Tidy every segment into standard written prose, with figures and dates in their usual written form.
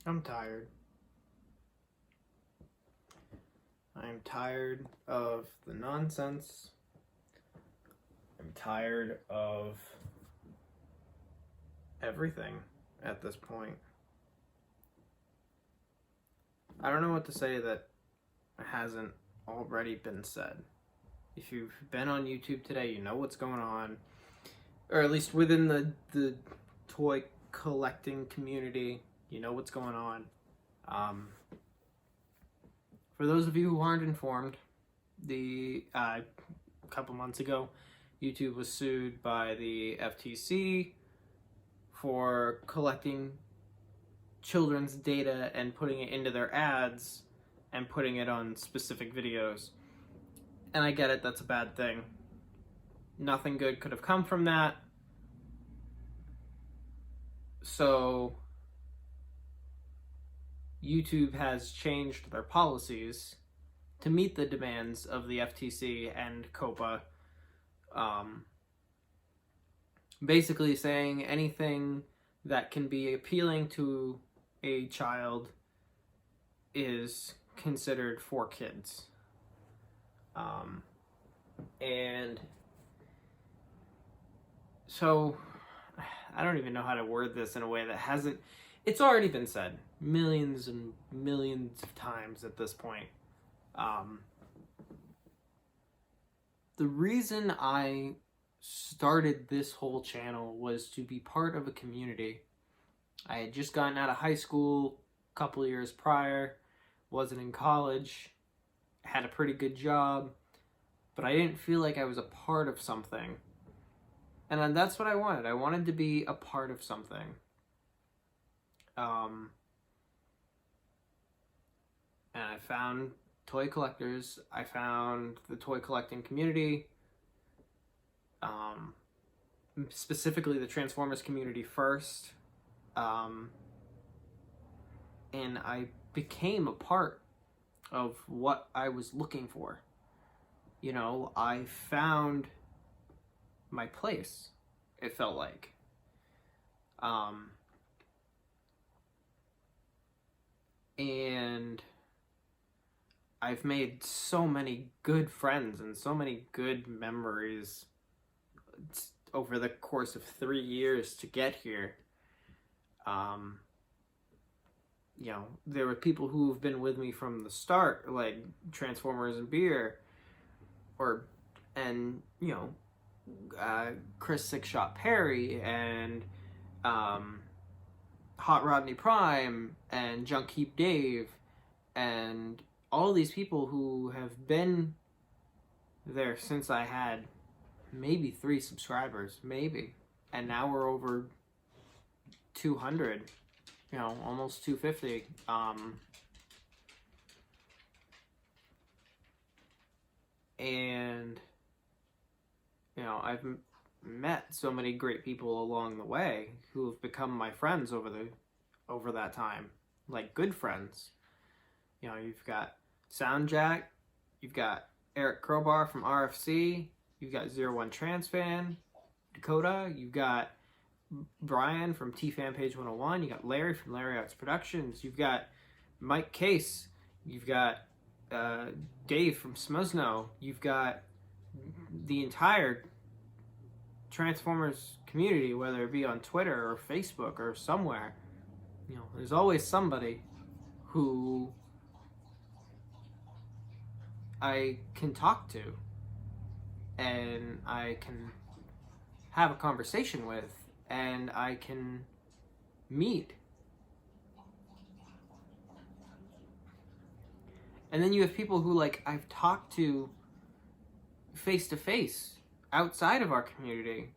I'm tired. I'm tired of the nonsense. I'm tired of everything at this point. I don't know what to say that hasn't already been said. If you've been on YouTube today, you know what's going on. Or at least within the toy collecting community, you know what's going on. For those of you who aren't informed, a couple months ago, YouTube was sued by the FTC for collecting children's data and putting it into their ads and putting it on specific videos. And I get it, that's a bad thing. Nothing good could have come from that. So YouTube has changed their policies to meet the demands of the FTC and COPPA. Basically saying anything that can be appealing to a child is considered for kids. And so I don't even know how to word this in a way that hasn't, it's already been said millions and millions of times at this point. The reason I started this whole channel was to be part of a community. I had just gotten out of high school a couple of years prior, wasn't in college, had a pretty good job, but I didn't feel like I was a part of something. And that's what I wanted. I wanted to be a part of something. And I found toy collectors. I found the toy collecting community. Specifically the Transformers community first. And I became a part of what I was looking for. You know, I found my place, it felt like. And I've made so many good friends and so many good memories over the course of 3 years to get here. You know, there were people who've been with me from the start, like Transformers and Beer, and you know, Chris Sixshot Perry and Hot Rodney Prime and Junk Heap Dave and all these people who have been there since I had maybe 3 subscribers, maybe, and now we're over 200, you know, almost 250. And you know, I've met so many great people along the way who have become my friends over that time, like good friends. You know, you've got Soundjack, you've got Eric Crowbar from RFC, you've got 01 Trans Fan, Dakota, you've got Brian from T-Fan Page 101, you got Larry from Larry Arts Productions, you've got Mike Case, you've got Dave from Smuzno, you've got the entire Transformers community, whether it be on Twitter or Facebook or somewhere. You know, there's always somebody who I can talk to and I can have a conversation with and I can meet. And then you have people who, like, I've talked to face to face outside of our community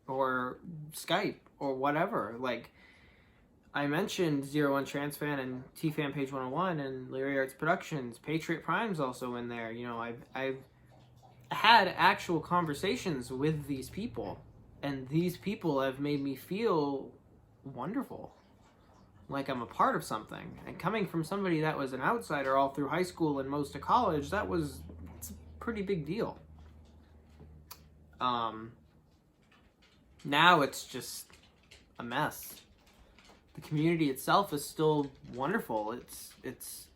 or Skype or whatever. Like, I mentioned 01 Trans Fan and T-Fan Page 101 and Larry Arts Productions. Patriot Prime's also in there. You know, I've had actual conversations with these people, and these people have made me feel wonderful, like I'm a part of something. And coming from somebody that was an outsider all through high school and most of college, it's a pretty big deal. Now it's just a mess. the community itself is still wonderful. It's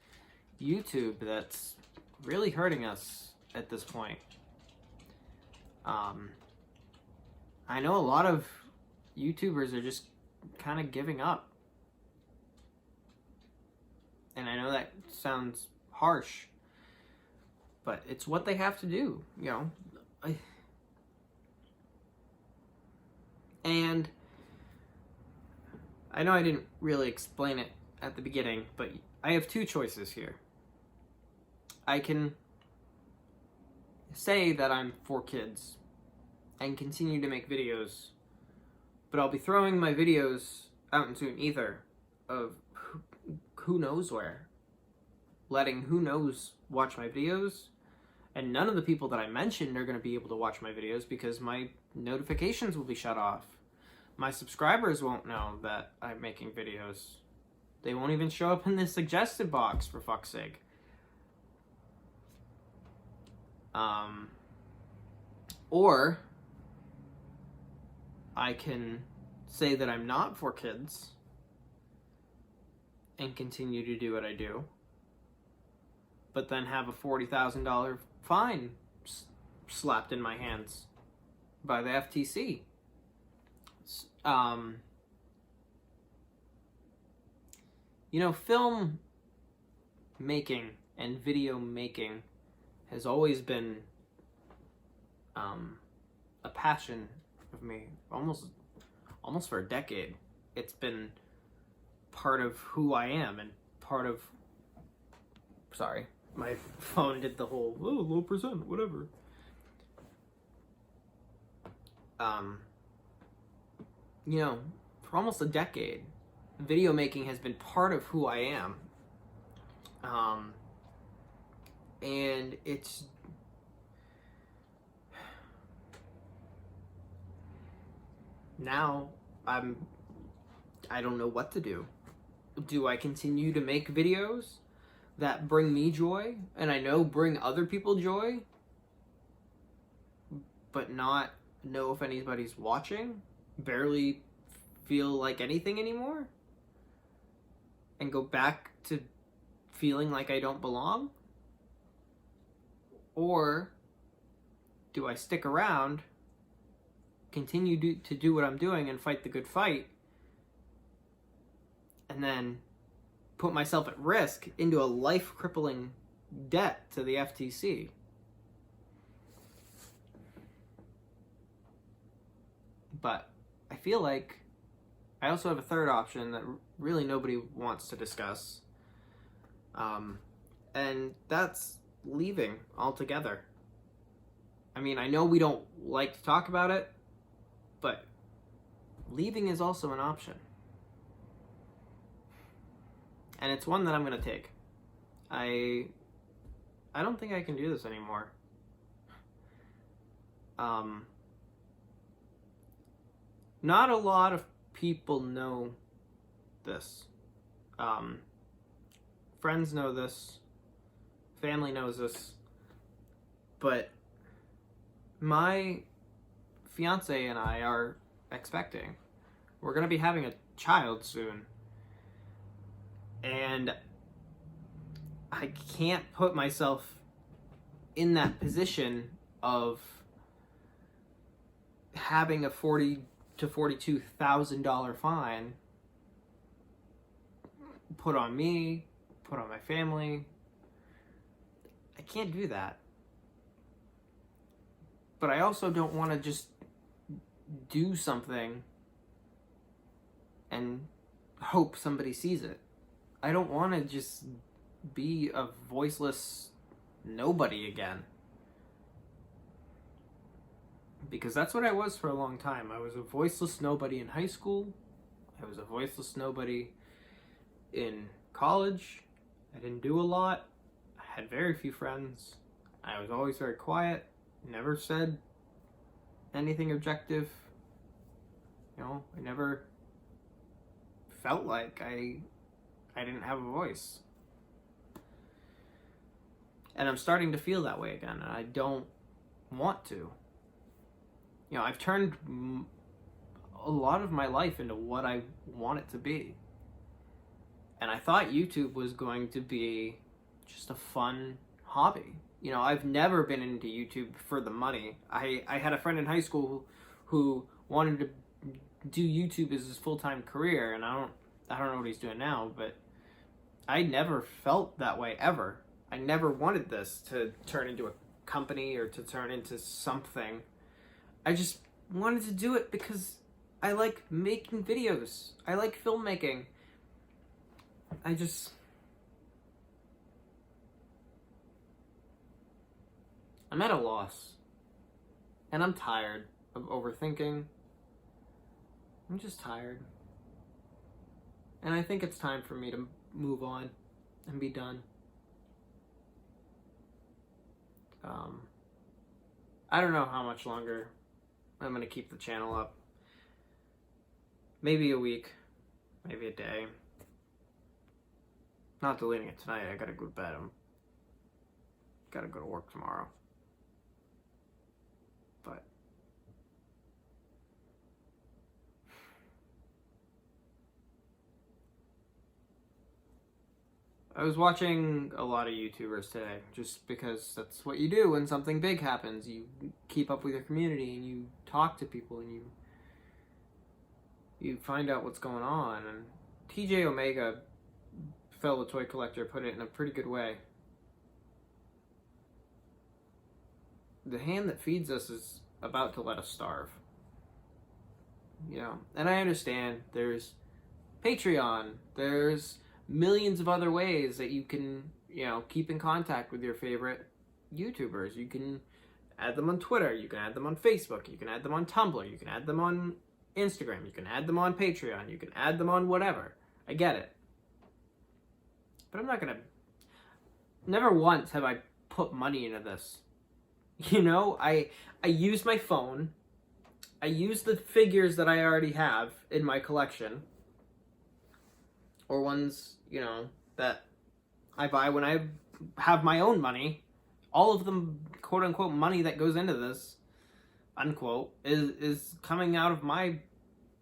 YouTube that's really hurting us at this point. I know a lot of YouTubers are just kind of giving up. And I know that sounds harsh, but it's what they have to do, you know. And I know I didn't really explain it at the beginning, but I have two choices here. I can say that I'm for kids and continue to make videos, but I'll be throwing my videos out into an ether of who knows where, letting who knows watch my videos, and none of the people that I mentioned are going to be able to watch my videos because my notifications will be shut off. My subscribers won't know that I'm making videos. They won't even show up in the suggested box, for fuck's sake. Or I can say that I'm not for kids and continue to do what I do, but then have a $40,000 fine slapped in my hands by the FTC. You know, film making and video making has always been a passion of me, almost for a decade. It's been part of who I am and part of... Sorry, my phone did the whole, oh, low percent, whatever. You know, for almost a decade, video making has been part of who I am. And it's... Now, I don't know what to do. Do I continue to make videos that bring me joy, and I know bring other people joy, but not know if anybody's watching, barely feel like anything anymore, and go back to feeling like I don't belong? Or do I stick around, continue to do what I'm doing and fight the good fight, and then put myself at risk into a life-crippling debt to the FTC? But I feel like I also have a third option that really nobody wants to discuss. And that's leaving altogether. I mean, I know we don't like to talk about it, but leaving is also an option. And it's one that I'm going to take. I don't think I can do this anymore. Not a lot of people know this. Friends know this. Family knows this. But my fiance and I are expecting. We're going to be having a child soon. And I can't put myself in that position of having a $40,000 to $42,000 fine put on me, put on my family. I can't do that. But I also don't want to just do something and hope somebody sees it. I don't want to just be a voiceless nobody again. Because that's what I was for a long time. I was a voiceless nobody in high school. I was a voiceless nobody in college. I didn't do a lot. I had very few friends. I was always very quiet. Never said anything objective. You know, I never felt like I didn't have a voice. And I'm starting to feel that way again, and I don't want to. You know, I've turned a lot of my life into what I want it to be. And I thought YouTube was going to be just a fun hobby. You know, I've never been into YouTube for the money. I had a friend in high school who wanted to do YouTube as his full-time career, and I don't know what he's doing now, but I never felt that way ever. I never wanted this to turn into a company or to turn into something. I just wanted to do it because I like making videos. I like filmmaking. I'm at a loss. And I'm tired of overthinking. I'm just tired. And I think it's time for me to move on and be done. I don't know how much longer I'm going to keep the channel up. Maybe a week. Maybe a day. Not deleting it tonight. I gotta go to bed. I'm gotta go to work tomorrow. But I was watching a lot of YouTubers today, just because that's what you do when something big happens. You keep up with your community and you talk to people and you find out what's going on. And TJ Omega, fellow toy collector, put it in a pretty good way. The hand that feeds us is about to let us starve. You know, and I understand there's Patreon, there's millions of other ways that you can, you know, keep in contact with your favorite YouTubers. You can add them on Twitter, you can add them on Facebook, you can add them on Tumblr, you can add them on Instagram, you can add them on Patreon, you can add them on whatever. I get it. But I'm not gonna... Never once have I put money into this. You know, I use my phone, I use the figures that I already have in my collection, or ones, you know, that I buy when I have my own money. All of the quote-unquote money that goes into this, unquote, is coming out of my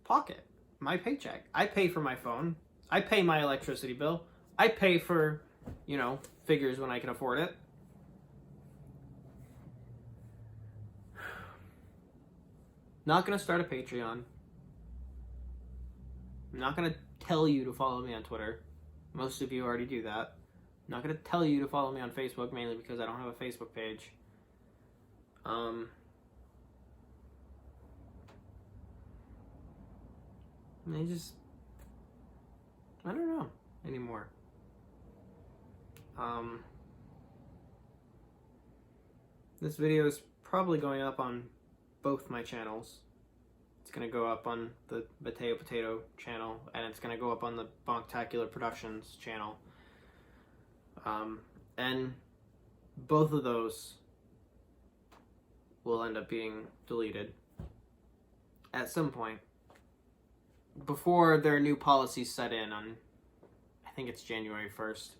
pocket, my paycheck. I pay for my phone, I pay my electricity bill, I pay for, you know, figures when I can afford it. Not gonna start a Patreon. I'm not gonna tell you to follow me on Twitter. Most of you already do that. I'm not gonna tell you to follow me on Facebook, mainly because I don't have a Facebook page. I don't know anymore. This video is probably going up on both my channels. It's gonna go up on the Mateo Potato channel, and it's gonna go up on the Bonktacular Productions channel. And both of those will end up being deleted at some point before their new policies set in on, I think it's January 1st.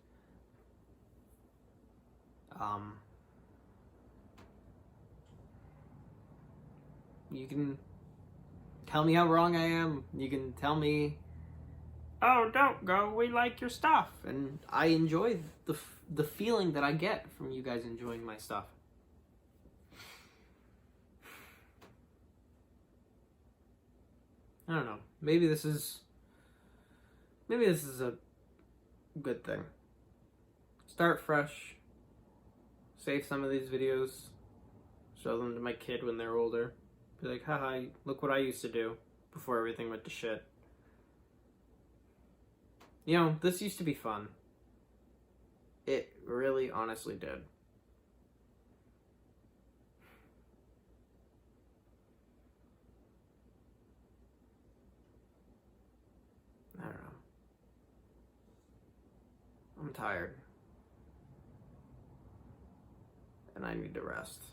You can tell me how wrong I am. You can tell me, oh, don't go, we like your stuff. And I enjoy the feeling that I get from you guys enjoying my stuff. I don't know. Maybe this is a good thing. Start fresh. Save some of these videos. Show them to my kid when they're older. Be like, haha, look what I used to do before everything went to shit. You know, this used to be fun. It really honestly did. I don't know. I'm tired. And I need to rest.